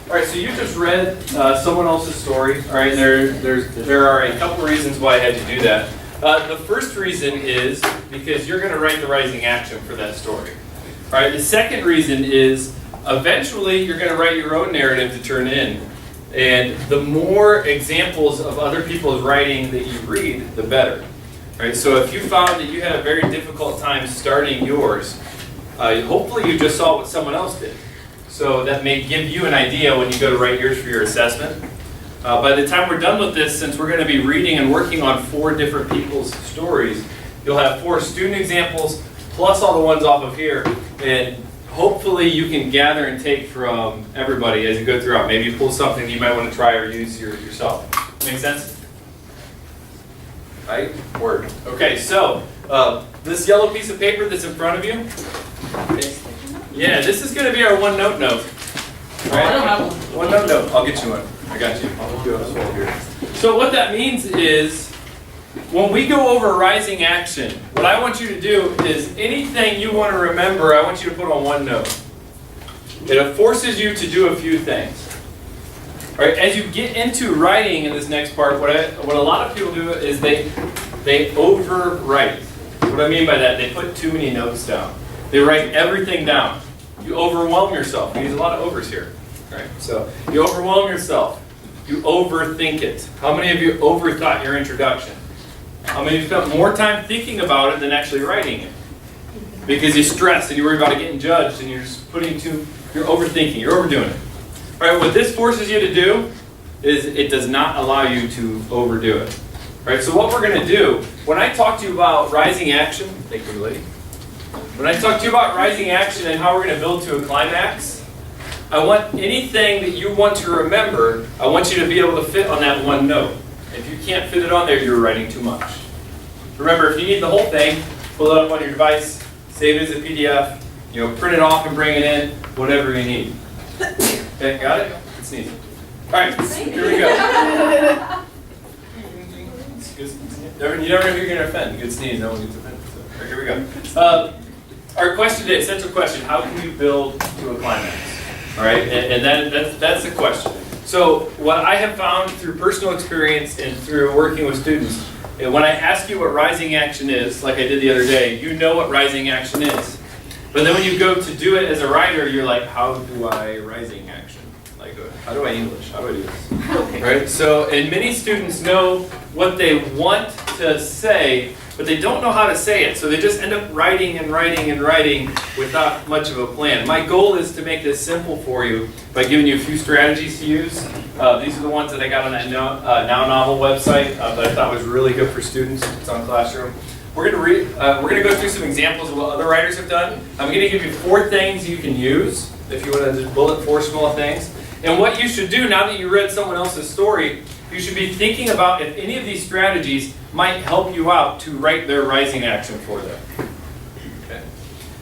All right, so you just read someone else's story. All right, there are a couple reasons why I had to do that. The first reason is because you're going to write the rising action for that story. All right, the second reason is eventually you're going to write your own narrative to turn in. And the more examples of other people's writing that you read, the better. All right, so if you found that you had a very difficult time starting yours, hopefully you just saw what someone else did. So that may give you an idea when you go to write yours for your assessment. By the time we're done with this, since we're going to be reading and working on 4 different people's stories, you'll have 4 student examples plus all the ones off of here. And hopefully you can gather and take from everybody as you go throughout. Maybe you pull something you might want to try or use yourself. Make sense? Right? Word. Okay, so this yellow piece of paper that's in front of you, yeah, this is going to be our one-note note. Right? I don't have one. One-note note. I'll get you one. I got you. I'll do it as well here. So what that means is, when we go over rising action, what I want you to do is anything you want to remember, I want you to put on one note. It forces you to do a few things. All right, as you get into writing in this next part, what a lot of people do is they overwrite. What I mean by that, they put too many notes down. They write everything down. You overwhelm yourself. We use a lot of overs here. Right? So you overwhelm yourself. You overthink it. How many of you overthought your introduction? How many of you spent more time thinking about it than actually writing it? Because you stress and you worry about it getting judged and you're just you're overthinking, you're overdoing it. All right, what this forces you to do is it does not allow you to overdo it. All right, so what we're going to do, when I talk to you about rising action, thank you, lady. When I talk to you about rising action and how we're going to build to a climax, I want anything that you want to remember, I want you to be able to fit on that one note. If you can't fit it on there, you're writing too much. Remember, if you need the whole thing, pull it up on your device, save it as a PDF, print it off and bring it in, whatever you need. Okay, got it? Good sneezing. All right, here we go. You never know who you're going to offend. Good sneeze, no one gets offended. So, here we go. Our question today, essential question, how can you build to a climax? All right, and that's the question. So what I have found through personal experience and through working with students, when I ask you what rising action is, like I did the other day, you know what rising action is. But then when you go to do it as a writer, you're like, how do I rising action? Like, how do I English? How do I do this? Okay. Right? So, and many students know what they want to say, but they don't know how to say it. So they just end up writing and writing and writing without much of a plan. My goal is to make this simple for you by giving you a few strategies to use. These are the ones that I got on that Now Novel website that I thought was really good for students. It's on Classroom. We're going to go through some examples of what other writers have done. I'm going to give you 4 things you can use if you want to just bullet 4 small things. And what you should do now that you read someone else's story, you should be thinking about if any of these strategies might help you out to write their rising action for them. Okay.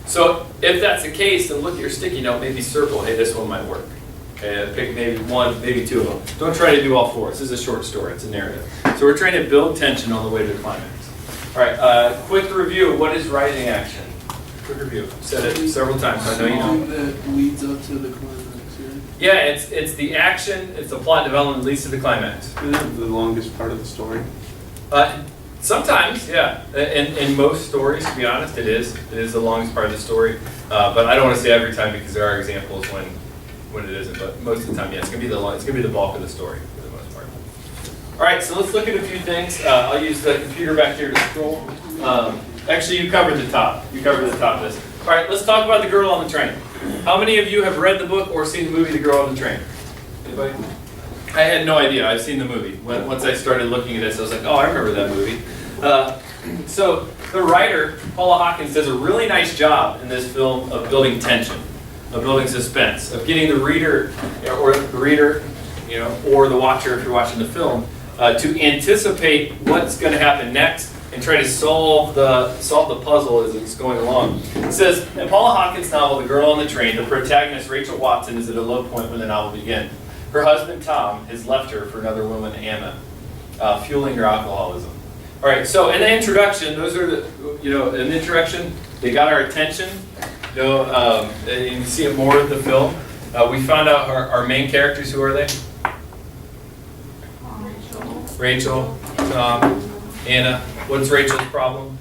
So if that's the case, then look at your sticky note, maybe circle, hey, this one might work. Okay, pick maybe 1, maybe 2 of them. Don't try to do all 4. This is a short story, it's a narrative. So we're trying to build tension on the way to the climax. All right, quick review, what is rising action? Quick review, said it several times, so I know you know. That leads up to the climax, right? Yeah, it's the action, it's the plot development that leads to the climax. Isn't that the longest part of the story? Sometimes, yeah. In most stories, to be honest, it is. It is the longest part of the story. But I don't want to say every time because there are examples when it isn't. But most of the time, yeah, it's gonna be the bulk of the story for the most part. All right, so let's look at a few things. I'll use the computer back here to scroll. Actually, you covered the top. You covered the top of this. All right, let's talk about The Girl on the Train. How many of you have read the book or seen the movie The Girl on the Train? Anybody? I had no idea. I've seen the movie. Once I started looking at this, I was like, oh, I remember that movie. So the writer, Paula Hawkins, does a really nice job in this film of building tension, of building suspense, of getting the reader, or the watcher if you're watching the film, to anticipate what's going to happen next and try to solve the puzzle as it's going along. It says, in Paula Hawkins' novel, The Girl on the Train, the protagonist, Rachel Watson, is at a low point when the novel begins. Her husband, Tom, has left her for another woman, Anna, fueling her alcoholism. All right, so in the introduction, those are in the introduction, they got our attention. And you can see it more in the film. We found out our main characters. Who are they? Rachel, Tom, Anna. What's Rachel's problem?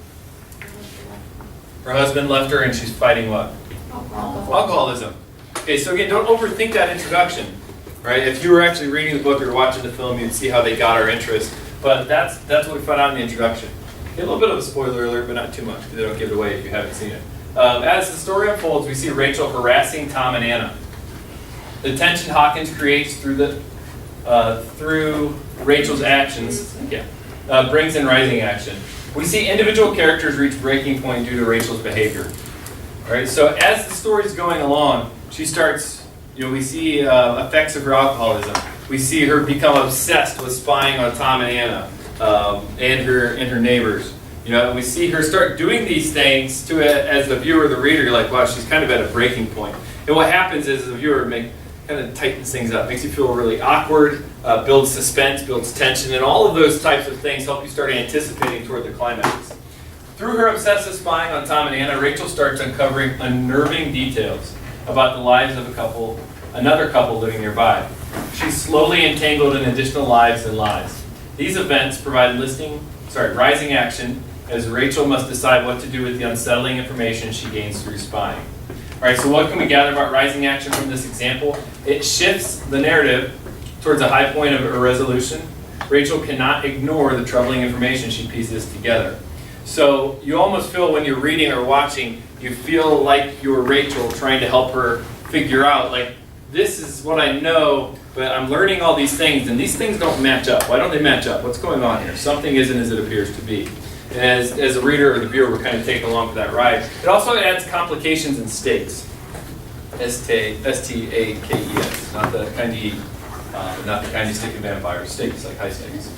Her husband left her and she's fighting what? Alcoholism. Okay, so again, don't overthink that introduction, right? If you were actually reading the book or watching the film, you'd see how they got our interest. But that's what we found out in the introduction. Okay, a little bit of a spoiler alert, but not too much, because they don't give it away if you haven't seen it. As the story unfolds, we see Rachel harassing Tom and Anna. The tension Hawkins creates through Rachel's actions brings in rising action. We see individual characters reach breaking point due to Rachel's behavior. All right, so as the story's going along, she starts, we see effects of her alcoholism. We see her become obsessed with spying on Tom and Anna and her neighbors. We see her start doing these things as the viewer, the reader, you're like, wow, she's kind of at a breaking point. And what happens is the viewer kind of tightens things up, makes you feel really awkward, builds suspense, builds tension, and all of those types of things help you start anticipating toward the climax. Through her obsessive spying on Tom and Anna, Rachel starts uncovering unnerving details about the lives of another couple living nearby. She's slowly entangled in additional lives and lies. These events provide rising action, as Rachel must decide what to do with the unsettling information she gains through spying. All right, so what can we gather about rising action from this example? It shifts the narrative towards a high point of a resolution. Rachel cannot ignore the troubling information she pieces together. So you almost feel when you're reading or watching, you feel like you're Rachel trying to help her figure out, like, this is what I know, but I'm learning all these things, and these things don't match up. Why don't they match up? What's going on here? Something isn't as it appears to be. And as a reader or the viewer, we're kind of taken along for that ride. It also adds complications and stakes. S-T-A-K-E-S, not the kind you stick in vampires, stakes, like high stakes.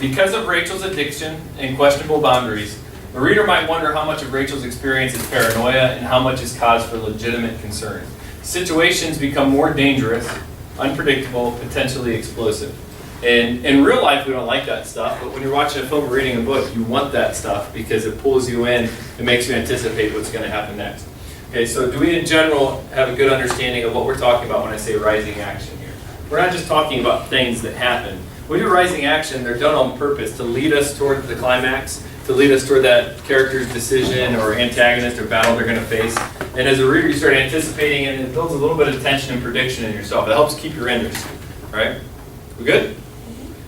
Because of Rachel's addiction and questionable boundaries, the reader might wonder how much of Rachel's experience is paranoia and how much is cause for legitimate concern. Situations become more dangerous, unpredictable, potentially explosive. And in real life, we don't like that stuff, but when you're watching a film or reading a book, you want that stuff because it pulls you in, it makes you anticipate what's going to happen next. Okay, so do we in general have a good understanding of what we're talking about when I say rising action here? We're not just talking about things that happen. When we do rising action, they're done on purpose to lead us toward the climax, to lead us toward that character's decision or antagonist or battle they're going to face. And as a reader, you start anticipating it, and it builds a little bit of tension and prediction in yourself. It helps keep your interest. All right? We good?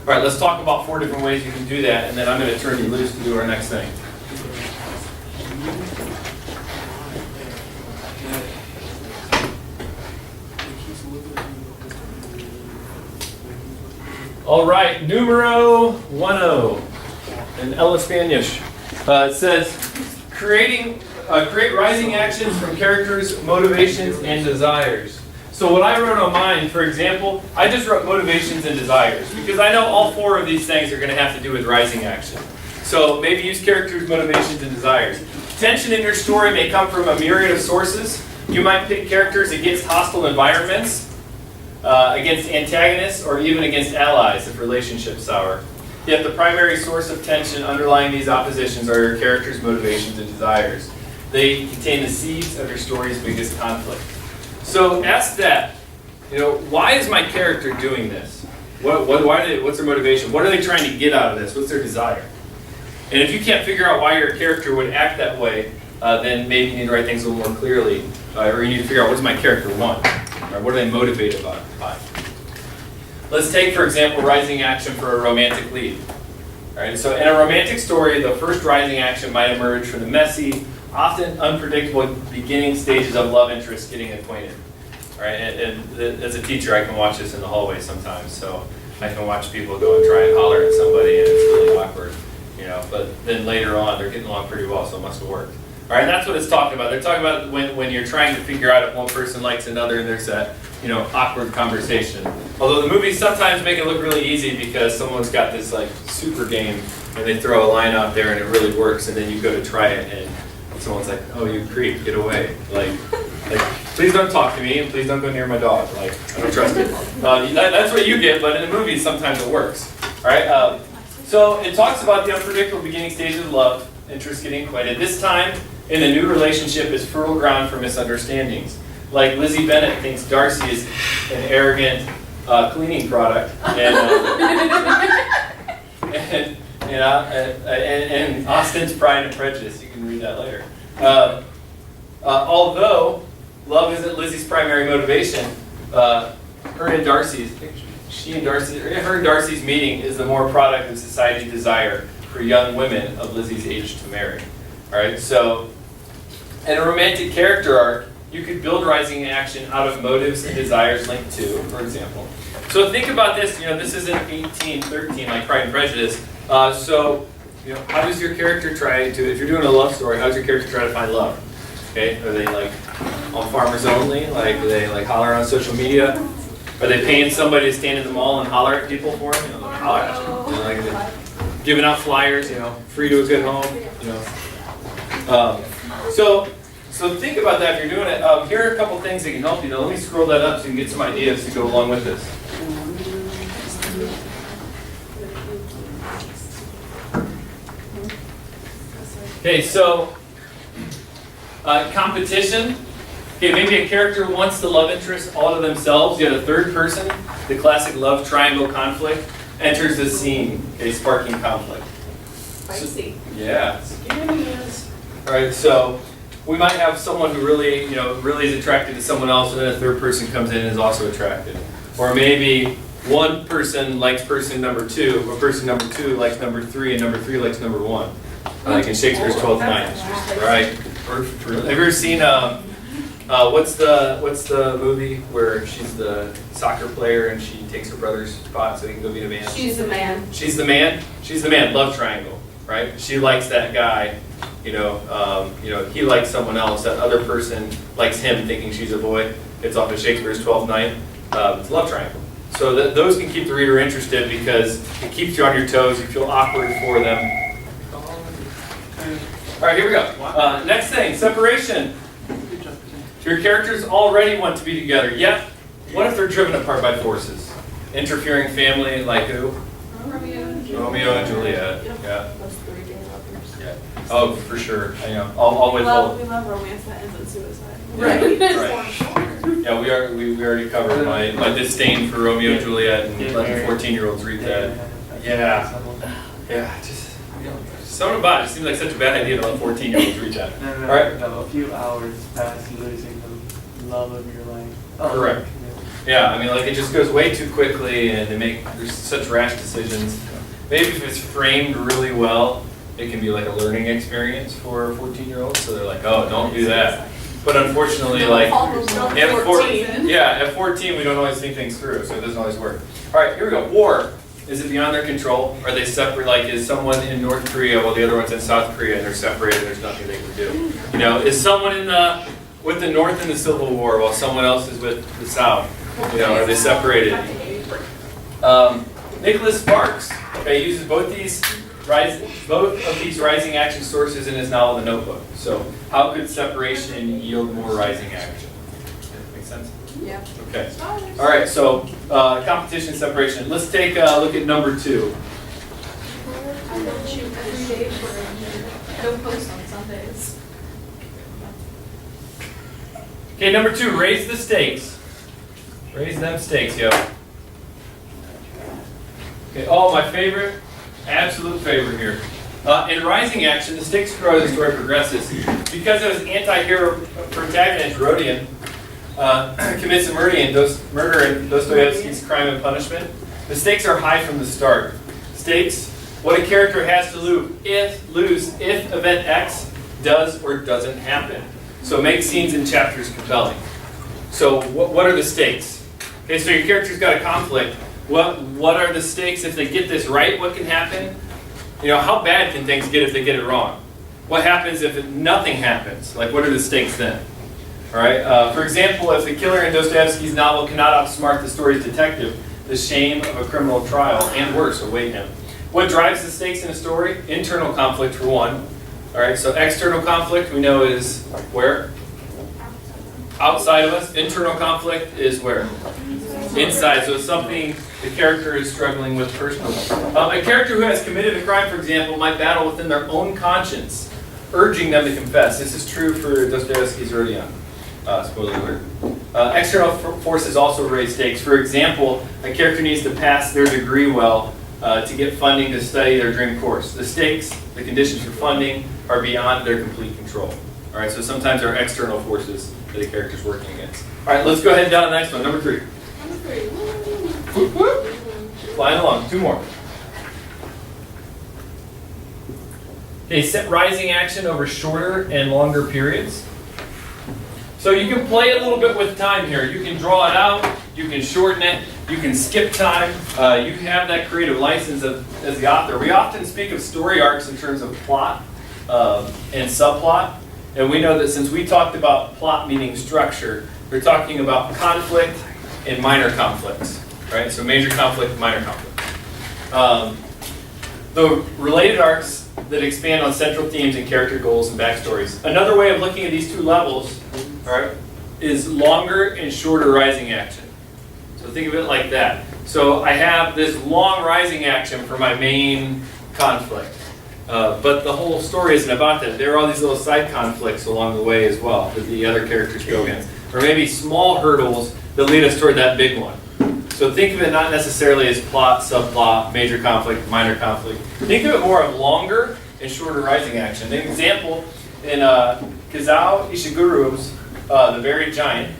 All right, let's talk about 4 different ways you can do that, and then I'm going to turn you loose to do our next thing. All right, numero 10 in El Spanish. It says, create rising actions from characters, motivations, and desires. So what I wrote on mine, for example, I just wrote motivations and desires because I know all 4 of these things are going to have to do with rising action. So maybe use characters, motivations, and desires. Tension in your story may come from a myriad of sources. You might pick characters against hostile environments, against antagonists, or even against allies if relationships sour. Yet the primary source of tension underlying these oppositions are your characters' motivations and desires. They contain the seeds of your story's biggest conflict. So ask that, why is my character doing this? What's their motivation? What are they trying to get out of this? What's their desire? And if you can't figure out why your character would act that way, then maybe you need to write things a little more clearly, or you need to figure out what does my character want? Or what are they motivated by? Let's take, for example, rising action for a romantic lead. All right, so in a romantic story, the first rising action might emerge from the messy, often unpredictable beginning stages of love interest getting acquainted. All right, and as a teacher, I can watch this in the hallway sometimes. So I can watch people go and try and holler at somebody, and it's really awkward, But then later on, they're getting along pretty well, so it must have worked. All right, that's what it's talking about. They're talking about when you're trying to figure out if one person likes another and there's that, awkward conversation. Although the movies sometimes make it look really easy because someone's got this super game and they throw a line out there and it really works, and then you go to try it and someone's like, "Oh, you creep, get away!" Like, please don't talk to me and please don't go near my dog. I don't trust it. That's what you get, but in the movies sometimes it works. All right. So it talks about the unpredictable beginning stages of love, interest getting acquainted. This time in a new relationship is fertile ground for misunderstandings. like Lizzie Bennet thinks Darcy is an arrogant cleaning product, and Austen's Pride and Prejudice. You can read that later. Although love isn't Lizzie's primary motivation, her and Darcy's meeting is the more product of society's desire for young women of Lizzie's age to marry. All right, so in a romantic character arc, you could build rising action out of motives and desires linked to, for example. So think about this. This isn't 1813 like Pride and Prejudice. So how does your character try to? If you're doing a love story, how does your character try to find love? Okay, are they like on Farmers Only? Like do they like holler on social media? Are they paying somebody to stand in the mall and holler at people for them? Holler at them. Like giving out flyers, free to a good home. So think about that if you're doing it. Here are a couple things that can help you. Now let me scroll that up so you can get some ideas to go along with this. Okay, so competition. Okay, maybe a character wants the love interest all to themselves, yet a third person, the classic love triangle conflict, enters the scene, okay, sparking conflict. Spicy. Yeah. All right, so we might have someone who really, really is attracted to someone else, and then a third person comes in and is also attracted. Or maybe one person likes person number 2, or person number 2 likes number 3, and number 3 likes number 1. Like in Shakespeare's 12th Night, right? Have you ever seen what's the movie where she's the soccer player and she takes her brother's spot so he can go be a man? She's the man. She's the man. She's the man. Love triangle, right? She likes that guy. He likes someone else. That other person likes him, thinking she's a boy. It's off of Shakespeare's 12th Night. It's a love triangle. So those can keep the reader interested because it keeps you on your toes. You feel awkward for them. All right, here we go. Next thing, separation. Your characters already want to be together, yet what if they're driven apart by forces? Interfering family, like who? Romeo and Juliet. Yeah. Oh, for sure. I know. We love romance that ends in suicide. Right. Yeah, we already covered my disdain for Romeo and Juliet and letting 14-year-olds read that. Yeah. Just something about it. It seems like such a bad idea to let 14-year-olds read that. No, All right. a few hours past losing the love of your life. Correct. Yeah, I mean, like it just goes way too quickly, and there's such rash decisions. Maybe if it's framed really well, it can be like a learning experience for 14-year-olds. So they're like, oh, don't do that. But unfortunately, like at 14, we don't always think things through, so it doesn't always work. All right, here we go. War. Is it beyond their control? Are they separate? Like, is someone in North Korea while the other one's in South Korea and they're separated? There's nothing they can do. Is someone with the North in the Civil War while someone else is with the South? Are they separated? Nicholas Sparks uses both of these rising action sources in his novel, The Notebook. So, how could separation yield more rising action? Make sense? Yeah. Okay. All right. So, competition, separation. Let's take a look at number 2. I don't shoot every day for don't post on Sundays. Okay, number 2. Raise the stakes. Raise them stakes, yo. Okay. Oh, my favorite. Absolute favorite here. In rising action, the stakes grow as the story progresses. Because of his anti-hero protagonist, Rodion, commits a murder in Dostoevsky's Crime and Punishment, the stakes are high from the start. Stakes, what a character has to lose if event X does or doesn't happen. So make scenes and chapters compelling. So what are the stakes? Okay, so your character's got a conflict. What are the stakes if they get this right? What can happen? How bad can things get if they get it wrong? What happens if nothing happens? Like, what are the stakes then? All right. For example, if the killer in Dostoevsky's novel cannot outsmart the story's detective, the shame of a criminal trial and worse await him. What drives the stakes in a story? Internal conflict, for one. All right. So external conflict we know is where? Outside of us. Internal conflict is where? Inside. So it's something the character is struggling with personally. A character who has committed a crime, for example, might battle within their own conscience, urging them to confess. This is true for Dostoevsky's Rodion. Spoiler alert. External forces also raise stakes. For example, a character needs to pass their degree well to get funding to study their dream course. The stakes, the conditions for funding, are beyond their complete control. All right, so sometimes there are external forces that a character's working against. All right, let's go ahead and down to the next one, number 3. Number 3. Whoop, whoop. Flying along, 2 more. Okay, set rising action over shorter and longer periods. So you can play a little bit with time here. You can draw it out, you can shorten it, you can skip time. You have that creative license as the author. We often speak of story arcs in terms of plot and subplot. And we know that since we talked about plot meaning structure, we're talking about conflict and minor conflicts. Right? So major conflict, minor conflict. The related arcs that expand on central themes and character goals and backstories. Another way of looking at these 2 levels, all right, is longer and shorter rising action. So think of it like that. So I have this long rising action for my main conflict. But the whole story isn't about that. There are all these little side conflicts along the way as well that the other characters go against. Or maybe small hurdles that lead us toward that big one. So think of it not necessarily as plot, subplot, major conflict, minor conflict. Think of it more of longer and shorter rising action. An example in Kazuo Ishiguro's The Very Giant,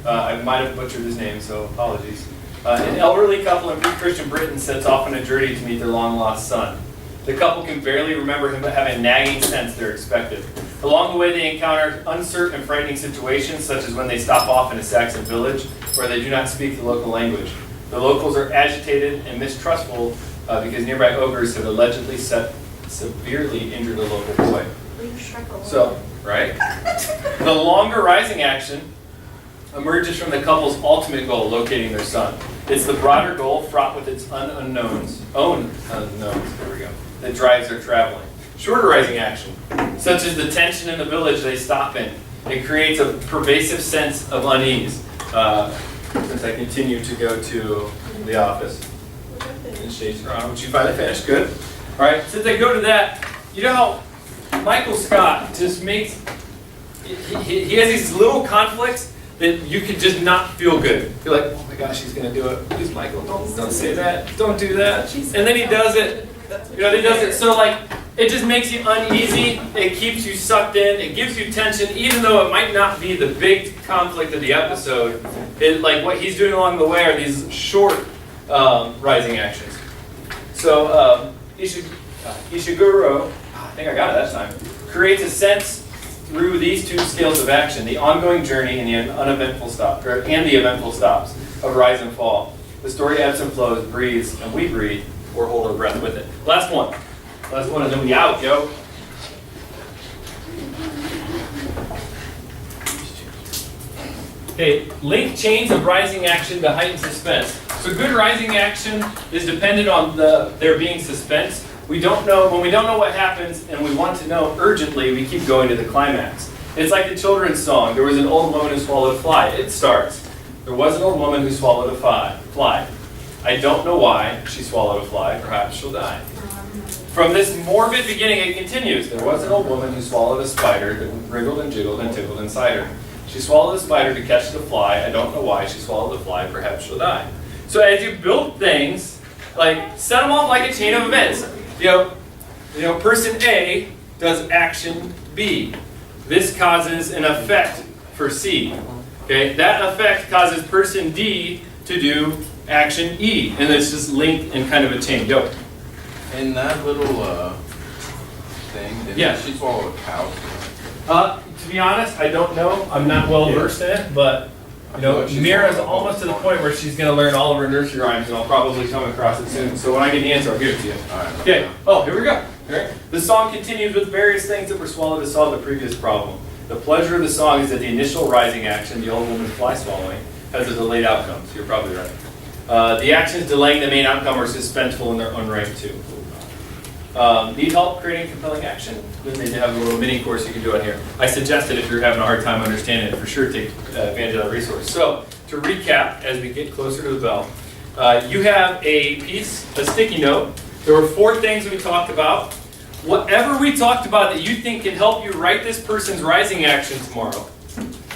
I might have butchered his name, so apologies. An elderly couple in pre-Christian Britain sets off on a journey to meet their long-lost son. The couple can barely remember him, but have a nagging sense they're expected. Along the way, they encounter uncertain and frightening situations, such as when they stop off in a Saxon village where they do not speak the local language. The locals are agitated and mistrustful because nearby ogres have allegedly severely injured a local boy. So, right? The longer rising action emerges from the couple's ultimate goal, locating their son. It's the broader goal, fraught with its own unknowns, there we go, that drives their traveling. Shorter rising action, such as the tension in the village they stop in. It creates a pervasive sense of unease. Since I continue to go to the office. And shades are on, which you finally finished, good. All right, since I go to that, you know how Michael Scott just makes, he has these little conflicts that you can just not feel good. You're like, oh my gosh, he's gonna do it. Please, Michael, don't say that, don't do that. And then he does it, he does it. So like, it just makes you uneasy, it keeps you sucked in, it gives you tension, even though it might not be the big conflict of the episode. Like what he's doing along the way are these short rising actions. So Ishiguro, I think I got it that time, creates a sense through these 2 scales of action, the ongoing journey and the eventful stops of rise and fall. The story ebbs and flows, breathes, and we breathe, or hold our breath with it. Last one, and then we out, yo. Okay, link chains of rising action to heighten suspense. So good rising action is dependent on there being suspense. When we don't know what happens and we want to know urgently, we keep going to the climax. It's like the children's song, There Was an Old Woman Who Swallowed a Fly. It starts, there was an old woman who swallowed a fly. I don't know why she swallowed a fly, perhaps she'll die. From this morbid beginning, it continues. There was an old woman who swallowed a spider that wriggled and jiggled and tickled inside her. She swallowed the spider to catch the fly. I don't know why she swallowed the fly. Perhaps she'll die. So as you build things, like set them off like a chain of events. Person A does action B. This causes an effect for C. Okay, that effect causes person D to do action E, and it's just linked in kind of a chain. Go. In that little thing, did she swallow a cow? To be honest, I don't know. I'm not well versed in it, but Mira's almost to the point where she's going to learn all of her nursery rhymes, and I'll probably come across it soon. So when I get the answer, I'll give it to you. All right. Okay. Oh, here we go. Right. The song continues with various things that were swallowed to solve the previous problem. The pleasure of the song is that the initial rising action, the old woman's fly swallowing, has a delayed outcome. So you're probably right. The actions delaying the main outcome are suspenseful in their own right too. Need help creating compelling action? Then they have a little mini course you can do on here. I suggest that if you're having a hard time understanding it, for sure take advantage of that resource. So to recap, as we get closer to the bell, you have a sticky note. There were 4 things we talked about. Whatever we talked about that you think can help you write this person's rising action tomorrow,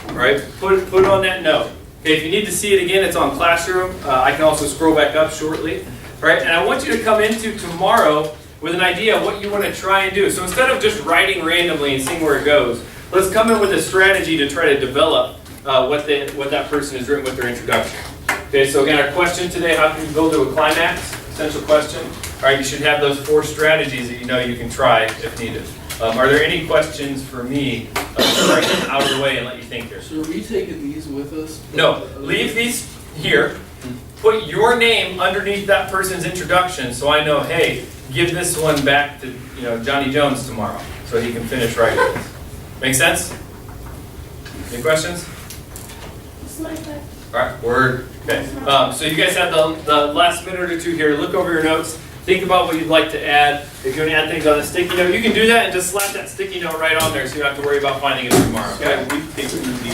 All right, put it on that note. Okay, if you need to see it again, it's on Classroom. I can also scroll back up shortly. All right, and I want you to come into tomorrow with an idea of what you want to try and do. So instead of just writing randomly and seeing where it goes, let's come in with a strategy to try to develop what that person has written with their introduction. Okay, so again, our question today: how can you build to a climax? Essential question. All right, you should have those 4 strategies that you know you can try if needed. Are there any questions for me to bring them out of the way and let you think here? So are we taking these with us? No, leave these here. Put your name underneath that person's introduction so I know, hey, give this one back to Johnny Jones tomorrow so he can finish writing it. Make sense? Any questions? All right, word. Okay. So you guys have the last minute or two here. Look over your notes. Think about what you'd like to add. If you want to add things on a sticky note, you can do that and just slap that sticky note right on there so you don't have to worry about finding it tomorrow. Okay? All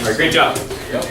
right, great job. Yep.